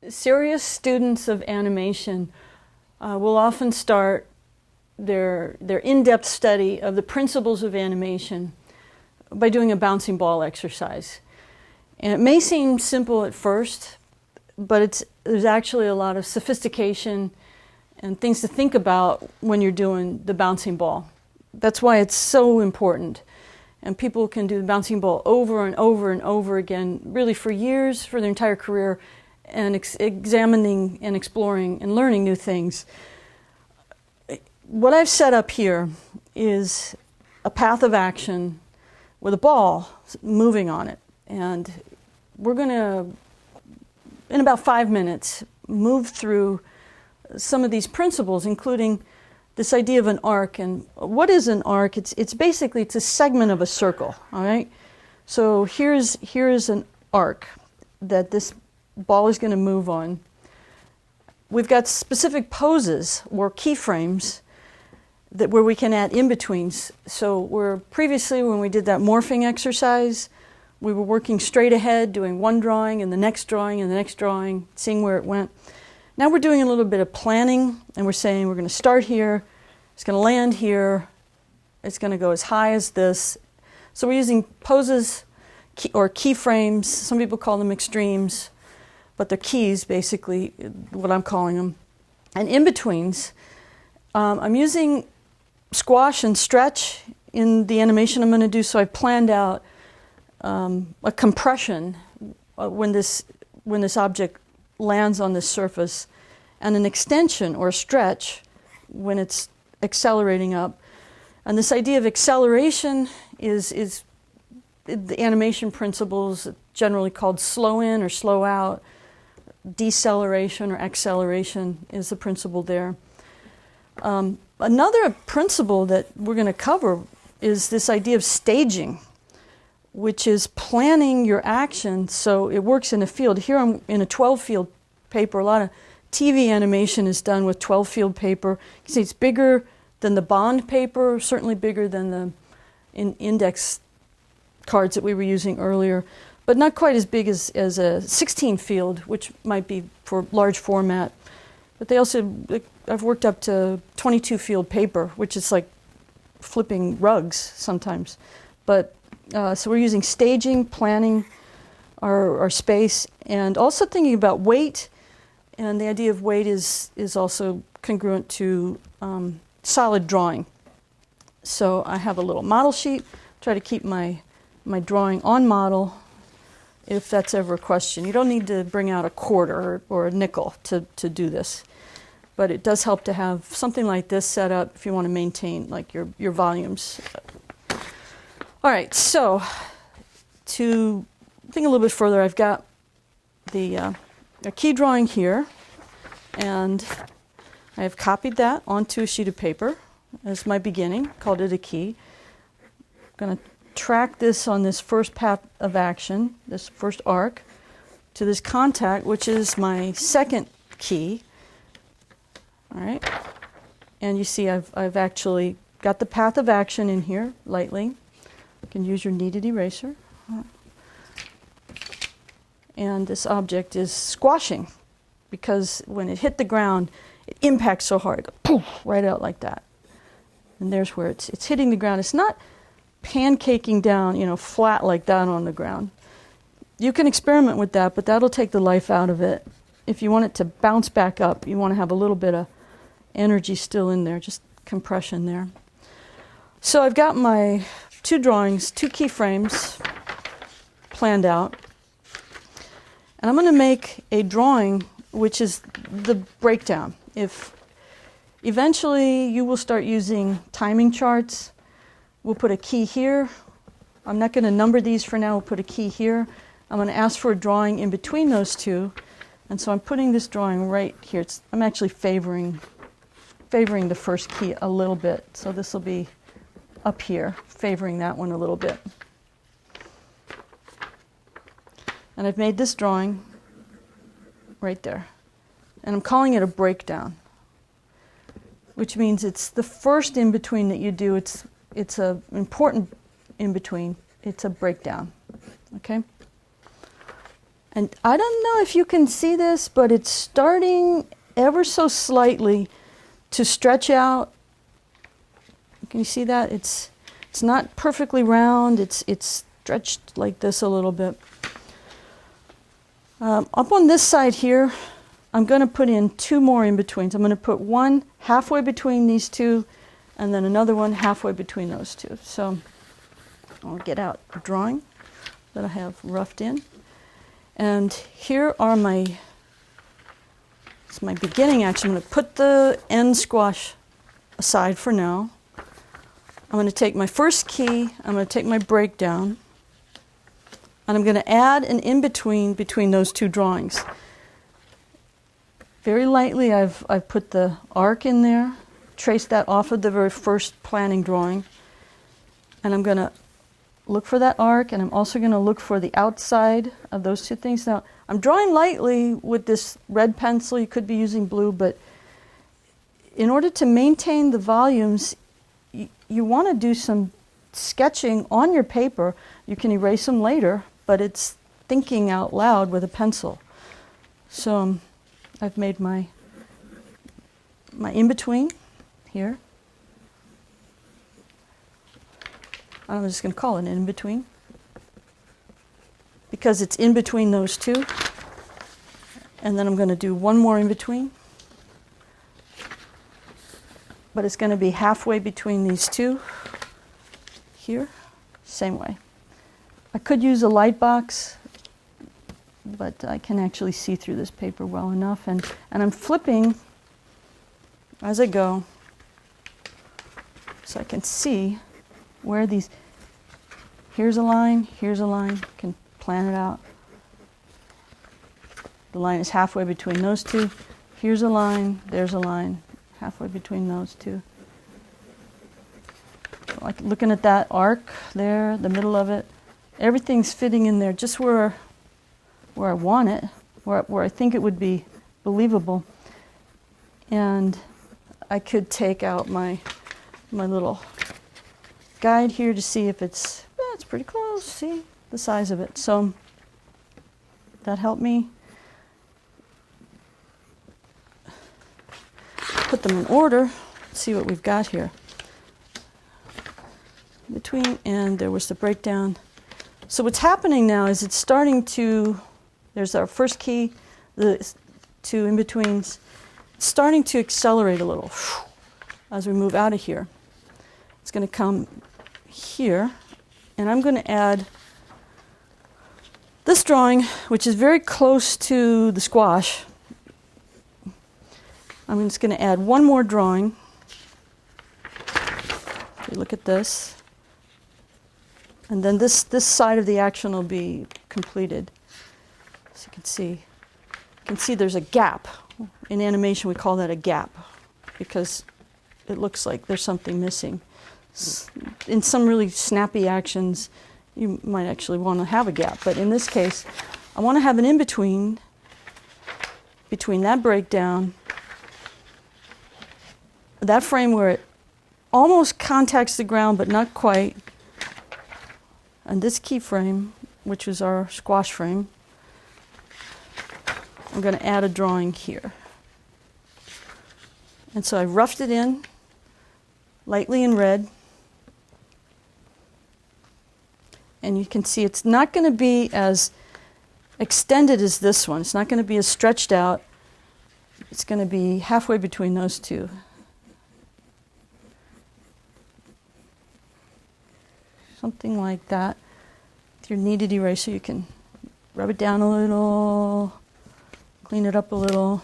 Serious students of animation will often start their in-depth study of the principles of animation by doing a bouncing ball exercise. And it may seem simple at first, but there's actually a lot of sophistication and things to think about when you're doing the bouncing ball. That's why it's so important. And people can do the bouncing ball over and over and over again, really for years, for their entire career, and examining and exploring and learning new things. What I've set up here is a path of action with a ball moving on it. And we're going to, in about 5 minutes, move through some of these principles, including this idea of an arc. And what is an arc? It's basically a segment of a circle, all right? So here's an arc that this ball is going to move on. We've got specific poses or keyframes where we can add in-betweens. So previously when we did that morphing exercise, we were working straight ahead, doing one drawing and the next drawing and the next drawing, seeing where it went. Now we're doing a little bit of planning, and we're saying we're going to start here, it's going to land here, it's going to go as high as this. So we're using poses or keyframes. Some people call them extremes, but they're keys, basically, what I'm calling them. And in-betweens, I'm using squash and stretch in the animation I'm going to do, so I've planned out a compression when this object lands on this surface, and an extension or a stretch when it's accelerating up. And this idea of acceleration is the animation principles generally called slow in or slow out. Deceleration or acceleration is the principle there. Another principle that we're going to cover is this idea of staging, which is planning your action so it works in a field. Here I'm in a 12-field paper. A lot of TV animation is done with 12-field paper. You can see it's bigger than the bond paper, certainly bigger than the index cards that we were using earlier, but not quite as big as a 16-field, which might be for large format. But they also, I've worked up to 22-field paper, which is like flipping rugs sometimes. But so we're using staging, planning our space, and also thinking about weight. And the idea of weight is also congruent to solid drawing. So I have a little model sheet. Try to keep my drawing on model if that's ever a question. You don't need to bring out a quarter or a nickel to do this. But it does help to have something like this set up if you want to maintain like your volumes. All right, so to think a little bit further, I've got a key drawing here, and I have copied that onto a sheet of paper as my beginning, called it a key. I'm going to track this on this first path of action, this first arc, to this contact, which is my second key. All right, and you see I've actually got the path of action in here lightly. You can use your kneaded eraser. And this object is squashing because when it hit the ground, it impacts so hard. It goes poof, right out like that. And there's where it's hitting the ground. It's not pancaking down, flat like that on the ground. You can experiment with that, but that'll take the life out of it. If you want it to bounce back up, you want to have a little bit of energy still in there, just compression there. So I've got my two drawings, two keyframes planned out. And I'm going to make a drawing which is the breakdown. If eventually you will start using timing charts, we'll put a key here. I'm not going to number these for now. We'll put a key here. I'm going to ask for a drawing in between those two. And so I'm putting this drawing right here. I'm actually favoring the first key a little bit. So this will be up here, favoring that one a little bit. And I've made this drawing right there. And I'm calling it a breakdown, which means it's the first in-between that you do. It's an important in-between. It's a breakdown, okay? And I don't know if you can see this, but it's starting ever so slightly to stretch out. Can you see that? It's not perfectly round. It's stretched like this a little bit. Up on this side here, I'm going to put in 2 more in-betweens. I'm going to put one halfway between these two, and then another one halfway between those two. So I'll get out a drawing that I have roughed in. And here are it's my beginning action. I'm going to put the end squash aside for now. I'm going to take my first key, I'm going to take my breakdown, and I'm going to add an in-between between those 2 drawings. Very lightly I've put the arc in there, traced that off of the very first planning drawing, and I'm going to look for that arc, and I'm also going to look for the outside of those 2 things. Now, I'm drawing lightly with this red pencil. You could be using blue, but in order to maintain the volumes, you want to do some sketching on your paper. You can erase them later, but it's thinking out loud with a pencil. So I've made my in-between here. I'm just going to call it an in-between because it's in between those 2. And then I'm going to do one more in-between. But it's going to be halfway between these 2 here, same way. I could use a light box, but I can actually see through this paper well enough. And I'm flipping as I go so I can see where these, here's a line, can plan it out. The line is halfway between those 2. Here's a line, there's a line, halfway between those 2. Like looking at that arc there, the middle of it, everything's fitting in there just where I want it, where I think it would be believable. And I could take out my little guide here to see if it's pretty close. See the size of it. So that helped me put them in order. See what we've got here. Between, and there was the breakdown. So what's happening now is it's starting to, there's our first key, the 2 in-betweens, starting to accelerate a little as we move out of here. It's going to come here, and I'm going to add this drawing, which is very close to the squash. I'm just going to add one more drawing. Okay, look at this. And then this side of the action will be completed. So you can see there's a gap. In animation we call that a gap because it looks like there's something missing. In some really snappy actions you might actually want to have a gap, but in this case I want to have an in-between between that breakdown, that frame where it almost contacts the ground but not quite, and this keyframe, which is our squash frame. I'm going to add a drawing here. And so I roughed it in lightly in red. And you can see it's not going to be as extended as this one. It's not going to be as stretched out. It's going to be halfway between those 2. Something like that. With your kneaded eraser, you can rub it down a little, clean it up a little.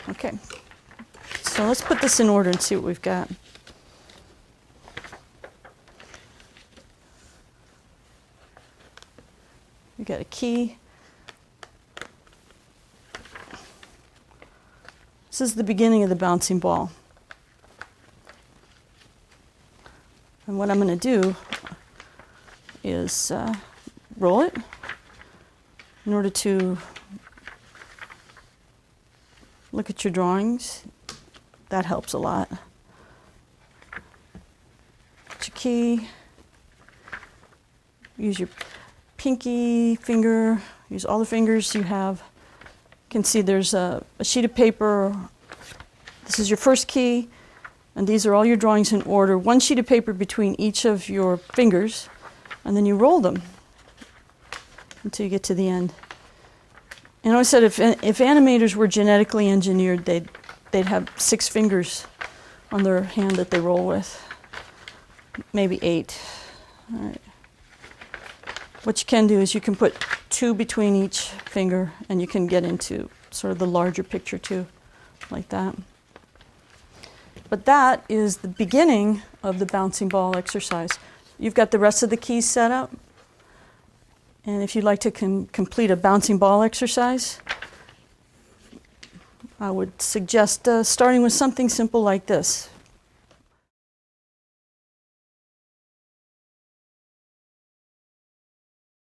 Okay, so let's put this in order and see what we've got. We got a key. This is the beginning of the bouncing ball. And what I'm going to do is roll it in order to look at your drawings. That helps a lot. key. Use your pinky finger. Use all the fingers you have. You can see there's a sheet of paper. This is your first key, and these are all your drawings in order. One sheet of paper between each of your fingers, and then you roll them until you get to the end. And I always said if animators were genetically engineered, they'd have 6 fingers on their hand that they roll with, maybe 8. All right. What you can do is you can put 2 between each finger, and you can get into sort of the larger picture too, like that. But that is the beginning of the bouncing ball exercise. You've got the rest of the keys set up. And if you'd like to complete a bouncing ball exercise, I would suggest starting with something simple like this.